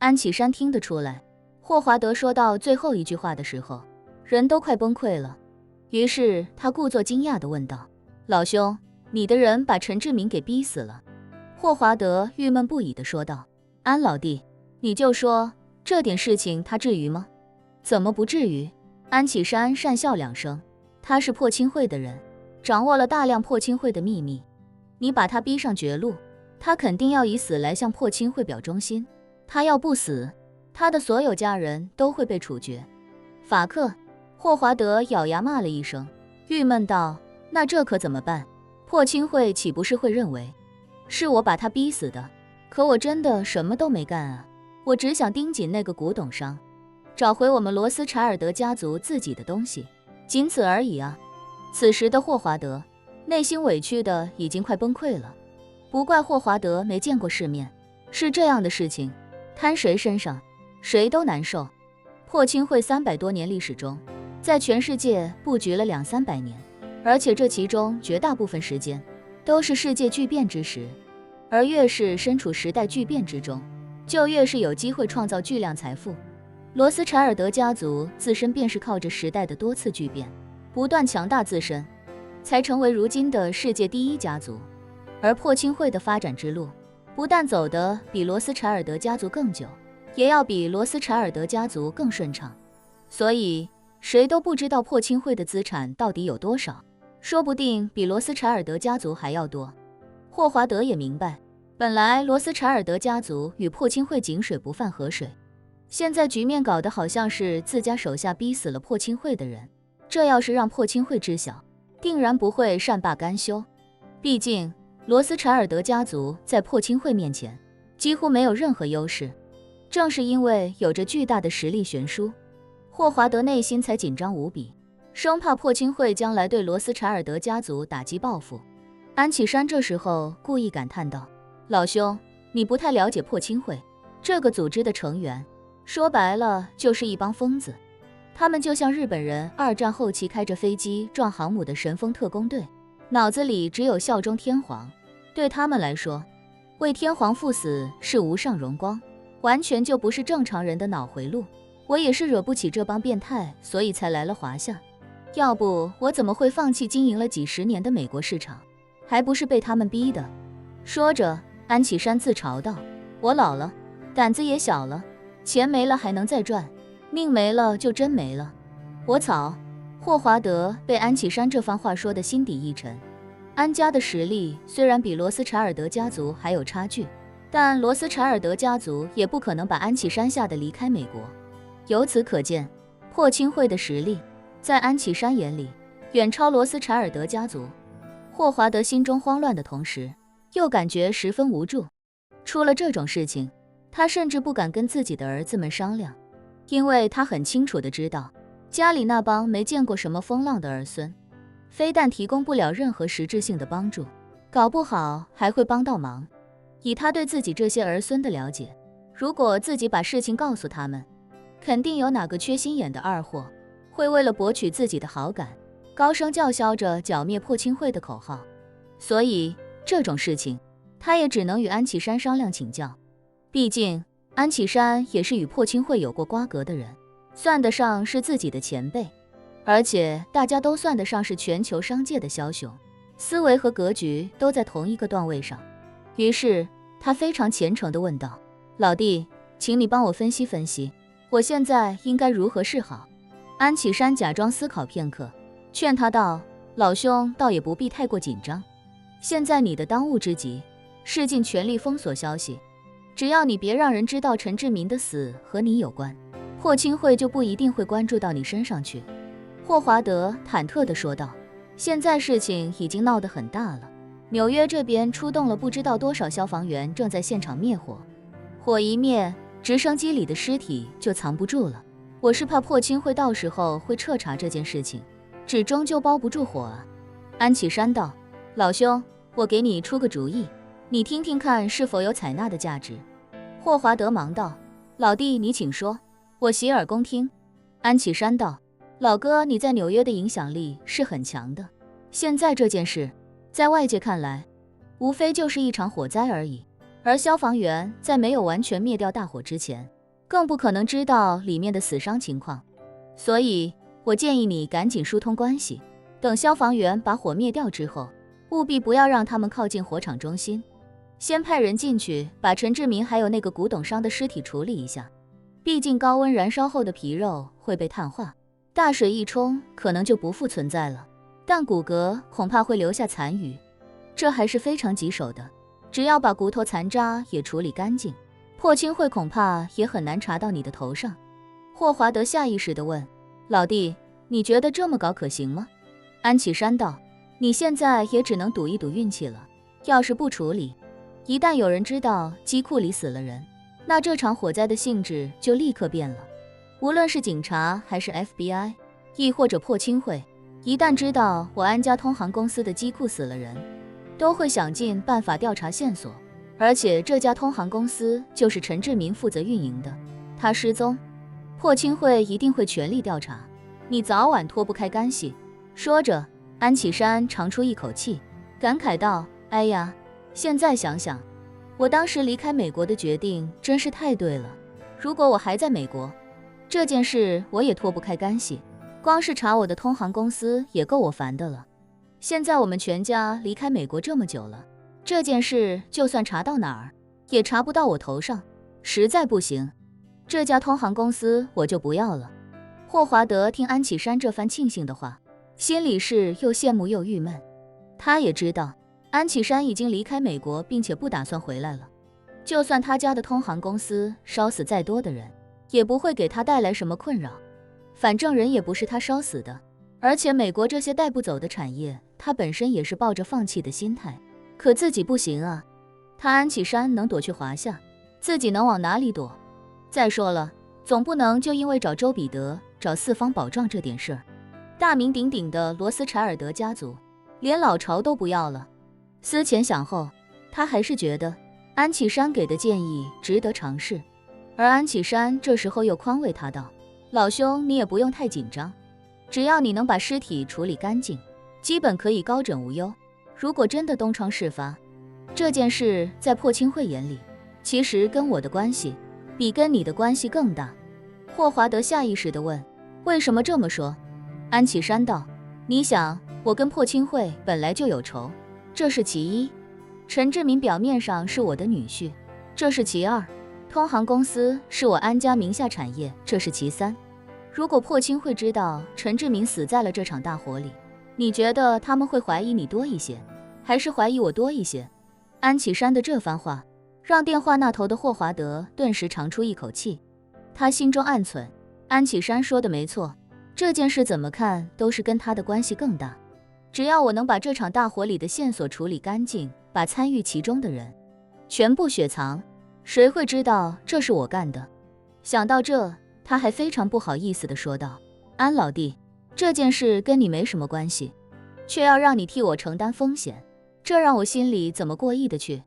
安启山听得出来，霍华德说到最后一句话的时候，人都快崩溃了。于是他故作惊讶地问道：老兄，你的人把陈志明给逼死了？霍华德郁闷不已地说道：安老弟，你就说这点事情他至于吗？怎么不至于？安启山讪笑两声，他是破清会的人，掌握了大量破清会的秘密，你把他逼上绝路，他肯定要以死来向破清会表忠心，他要不死，他的所有家人都会被处决。法克，霍华德咬牙骂了一声，郁闷道：那这可怎么办？破清会岂不是会认为是我把他逼死的？可我真的什么都没干啊，我只想盯紧那个古董商，找回我们罗斯柴尔德家族自己的东西，仅此而已啊。此时的霍华德内心委屈的已经快崩溃了，不怪霍华德没见过世面，是这样的事情摊谁身上谁都难受。破清会300多年历史中，在全世界布局了200-300年，而且这其中绝大部分时间都是世界巨变之时，而越是身处时代巨变之中，就越是有机会创造巨量财富。罗斯柴尔德家族自身便是靠着时代的多次巨变，不断强大自身，才成为如今的世界第一家族。而破清会的发展之路，不但走得比罗斯柴尔德家族更久，也要比罗斯柴尔德家族更顺畅。所以谁都不知道破清会的资产到底有多少，说不定比罗斯柴尔德家族还要多。霍华德也明白，本来罗斯柴尔德家族与破清会井水不犯河水，现在局面搞得好像是自家手下逼死了破清会的人，这要是让破清会知晓，定然不会善罢甘休。毕竟罗斯柴尔德家族在破清会面前几乎没有任何优势，正是因为有着巨大的实力悬殊，霍华德内心才紧张无比，生怕破清会将来对罗斯柴尔德家族打击报复。安启山这时候故意感叹道：老兄，你不太了解破清会这个组织的成员，说白了就是一帮疯子，他们就像日本人2战后期开着飞机撞航母的神风特工队，脑子里只有效忠天皇，对他们来说，为天皇赴死是无上荣光，完全就不是正常人的脑回路。我也是惹不起这帮变态，所以才来了华夏，要不我怎么会放弃经营了几十年的美国市场，还不是被他们逼的。说着，安启山自嘲道：我老了，胆子也小了，钱没了还能再赚，命没了就真没了。我操！霍华德被安启山这番话说得心底一沉。安家的实力虽然比罗斯柴尔德家族还有差距，但罗斯柴尔德家族也不可能把安启山吓得离开美国。由此可见，破清会的实力在安启山眼里远超罗斯柴尔德家族。霍华德心中慌乱的同时，又感觉十分无助。出了这种事情，他甚至不敢跟自己的儿子们商量，因为他很清楚地知道，家里那帮没见过什么风浪的儿孙，非但提供不了任何实质性的帮助，搞不好还会帮到忙。以他对自己这些儿孙的了解，如果自己把事情告诉他们，肯定有哪个缺心眼的二货会为了博取自己的好感，高声叫嚣着剿灭破清会的口号。所以这种事情他也只能与安启山商量请教，毕竟安启山也是与破清会有过瓜葛的人，算得上是自己的前辈，而且大家都算得上是全球商界的枭雄，思维和格局都在同一个段位上。于是他非常虔诚地问道：老弟，请你帮我分析分析，我现在应该如何是好？安启山假装思考片刻，劝他道：老兄倒也不必太过紧张，现在你的当务之急是尽全力封锁消息，只要你别让人知道陈志明的死和你有关，破清会就不一定会关注到你身上去。霍华德忐忑地说道：现在事情已经闹得很大了，纽约这边出动了不知道多少消防员，正在现场灭火，火一灭，直升机里的尸体就藏不住了。我是怕破清会到时候会彻查这件事情，纸终究包不住火啊。安启山道：老兄，我给你出个主意，你听听看是否有采纳的价值。霍华德忙道：老弟你请说，我洗耳恭听。安启山道：老哥，你在纽约的影响力是很强的，现在这件事在外界看来无非就是一场火灾而已，而消防员在没有完全灭掉大火之前，更不可能知道里面的死伤情况。所以，我建议你赶紧疏通关系，等消防员把火灭掉之后，务必不要让他们靠近火场中心。先派人进去，把陈志明还有那个古董商的尸体处理一下。毕竟高温燃烧后的皮肉会被碳化，大水一冲，可能就不复存在了，但骨骼恐怕会留下残余，这还是非常棘手的。只要把骨头残渣也处理干净，破青会恐怕也很难查到你的头上。霍华德下意识地问：老弟，你觉得这么搞可行吗？安启山道：你现在也只能赌一赌运气了，要是不处理，一旦有人知道机库里死了人，那这场火灾的性质就立刻变了。无论是警察还是 FBI， 亦或者破青会，一旦知道我安家通航公司的机库死了人，都会想尽办法调查线索。而且这家通航公司就是陈志明负责运营的，他失踪，破青会一定会全力调查，你早晚脱不开干系。说着，安启山长出一口气，感慨道：哎呀，现在想想，我当时离开美国的决定真是太对了。如果我还在美国，这件事我也脱不开干系，光是查我的通航公司也够我烦的了。现在我们全家离开美国这么久了，这件事就算查到哪儿，也查不到我头上，实在不行，这家通航公司我就不要了。霍华德听安启山这番庆幸的话，心里是又羡慕又郁闷。他也知道安启山已经离开美国，并且不打算回来了。就算他家的通航公司烧死再多的人，也不会给他带来什么困扰。反正人也不是他烧死的，而且美国这些带不走的产业，他本身也是抱着放弃的心态。可自己不行啊，他安启山能躲去华夏，自己能往哪里躲？再说了，总不能就因为找周彼得、找四方宝藏这点事儿，大名鼎鼎的罗斯柴尔德家族，连老巢都不要了。思前想后，他还是觉得安启山给的建议值得尝试。而安启山这时候又宽慰他道：老兄，你也不用太紧张，只要你能把尸体处理干净，基本可以高枕无忧。如果真的东窗事发，这件事在破青会眼里，其实跟我的关系比跟你的关系更大。霍华德下意识地问：为什么这么说？安启山道：你想，我跟破青会本来就有仇，这是其一；陈志明表面上是我的女婿，这是其二；通航公司是我安家名下产业，这是其三。如果破青会知道陈志明死在了这场大火里，你觉得他们会怀疑你多一些，还是怀疑我多一些？安启山的这番话让电话那头的霍华德顿时长出一口气，他心中暗忖，安启山说的没错，这件事怎么看都是跟他的关系更大。只要我能把这场大火里的线索处理干净，把参与其中的人全部雪藏，谁会知道这是我干的？想到这，他还非常不好意思地说道：安老弟，这件事跟你没什么关系，却要让你替我承担风险，这让我心里怎么过意得去？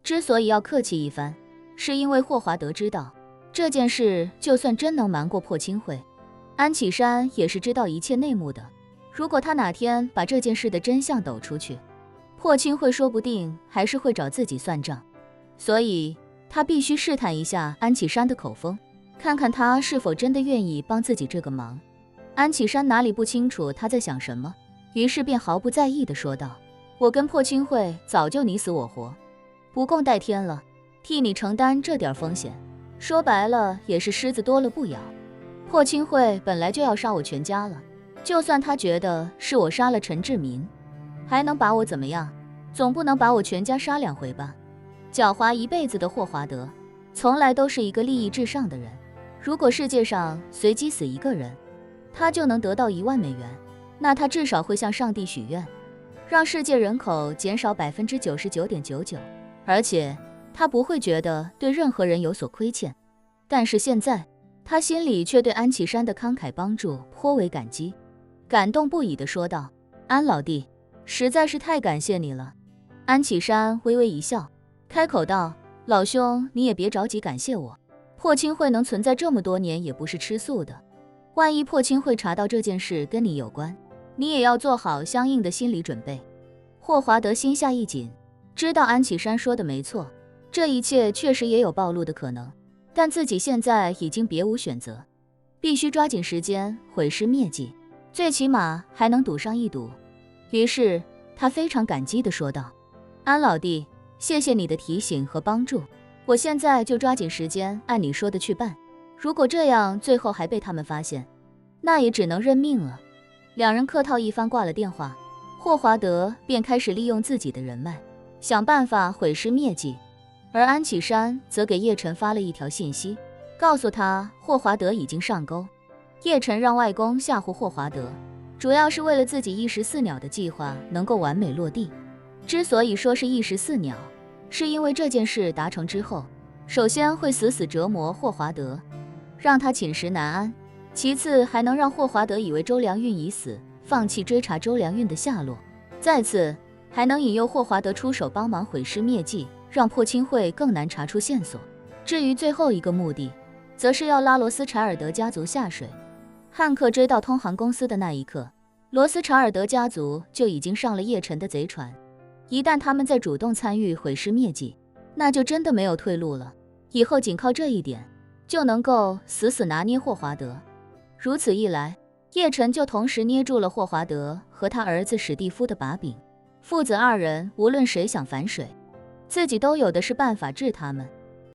之所以要客气一番，是因为霍华德知道这件事就算真能瞒过破青会，安启山也是知道一切内幕的。如果他哪天把这件事的真相抖出去，破青会说不定还是会找自己算账。所以他必须试探一下安启山的口风，看看他是否真的愿意帮自己这个忙。安启山哪里不清楚他在想什么，于是便毫不在意地说道：我跟破青会早就你死我活，不共戴天了，替你承担这点风险，说白了也是狮子多了不咬。破青会本来就要杀我全家了，就算他觉得是我杀了陈志明，还能把我怎么样？总不能把我全家杀2回吧？狡猾一辈子的霍华德从来都是一个利益至上的人，如果世界上随机死一个人，他就能得到1万美元，那他至少会向上帝许愿，让世界人口减少 99.99%， 而且他不会觉得对任何人有所亏欠。但是现在他心里却对安启山的慷慨帮助颇为感激，感动不已地说道：安老弟，实在是太感谢你了。安启山微微一笑，开口道：老兄，你也别着急感谢我，破青会能存在这么多年也不是吃素的，万一破青会查到这件事跟你有关，你也要做好相应的心理准备。霍华德心下一紧，知道安启山说的没错，这一切确实也有暴露的可能，但自己现在已经别无选择，必须抓紧时间毁尸灭迹，最起码还能赌上一赌。于是他非常感激地说道：安老弟，谢谢你的提醒和帮助，我现在就抓紧时间按你说的去办。如果这样最后还被他们发现，那也只能认命了。两人客套一番挂了电话，霍华德便开始利用自己的人脉，想办法毁尸灭迹。而安启山则给叶晨发了一条信息，告诉他霍华德已经上钩。叶晨让外公吓唬霍华德，主要是为了自己114鸟的计划能够完美落地。之所以说是114鸟，是因为这件事达成之后，首先会死死折磨霍华德，让他寝食难安，其次还能让霍华德以为周良运已死，放弃追查周良运的下落，再次还能引诱霍华德出手帮忙毁尸灭迹，让破青会更难查出线索。至于最后一个目的，则是要拉罗斯柴尔德家族下水。汉克追到通航公司的那一刻，罗斯柴尔德家族就已经上了叶晨的贼船，一旦他们再主动参与毁尸灭迹，那就真的没有退路了。以后仅靠这一点，就能够死死拿捏霍华德。如此一来，叶晨就同时捏住了霍华德和他儿子史蒂夫的把柄，父子二人无论谁想反水，自己都有的是办法治他们。